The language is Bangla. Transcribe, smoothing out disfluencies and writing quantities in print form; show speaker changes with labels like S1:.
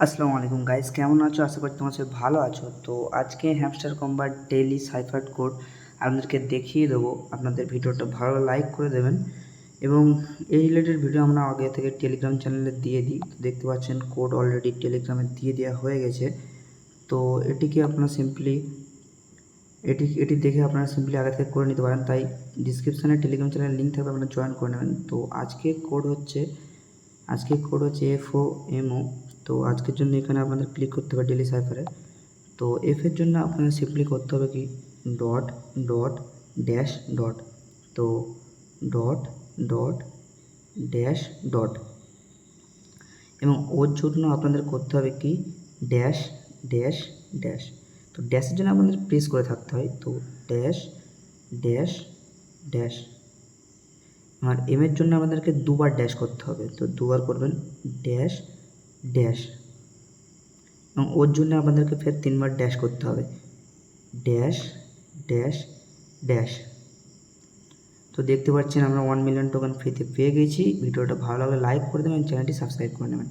S1: আসসালামু আলাইকুম গাইস, কেমন আছো? আশা করি তোমার সবাই ভালো আছো। তো আজকে হ্যামস্টার কম্বার ডেইলি সাইফার কোড আপনাদেরকে দেখিয়ে দেবো। আপনাদের ভিডিওটা ভালো লাইক করে দেবেন এবং এই রিলেটেড ভিডিও আমরা আগে থেকে টেলিগ্রাম চ্যানেলে দিয়ে দিই। দেখতে পাচ্ছেন কোড অলরেডি টেলিগ্রামে দিয়ে দেওয়া হয়ে গেছে। তো এটিকে আপনারা সিম্পলি এটি দেখে আপনারা সিম্পলি আগে থেকে করে নিতে পারেন। তাই ডিসক্রিপশানে টেলিগ্রাম চ্যানেলের লিঙ্ক থাকবে, আপনারা জয়েন করে নেবেন। তো আজকে কোড হচ্ছে FOMO। তো আজকের জন্য এখানে আপনাদের ক্লিক করতে হবে ডেলি সাইফারে। তো এর জন্য আপনাদের সিম্পলি করতে হবে কি ডট ডট ড্যাশ ডট। তো ডট ডট ড্যাশ ডট এবং ওর জন্য আপনাদের করতে হবে কি ড্যাশ ড্যাশ ড্যাশ। তো ড্যাশের জন্য আপনাদের প্রেস করে থাকতে হয়। তো ড্যাশ ড্যাশ ড্যাশ। আর এর জন্য আমাদেরকে দুবার ড্যাশ করতে হবে। তো দুবার করবেন ড্যাশ ড্যাশ এবং ওর জন্য আপনাদেরকে ফের তিনবার ড্যাশ করতে হবে ড্যাশ ড্যাশ ড্যাশ। তো দেখতে পাচ্ছেন আমরা 1 মিলিয়ন টোকেন ফ্রিতে পেয়ে গেছি। ভিডিওটা ভালো লাগলে লাইক করে দেবেন, চ্যানেলটি সাবস্ক্রাইব করে নেবেন।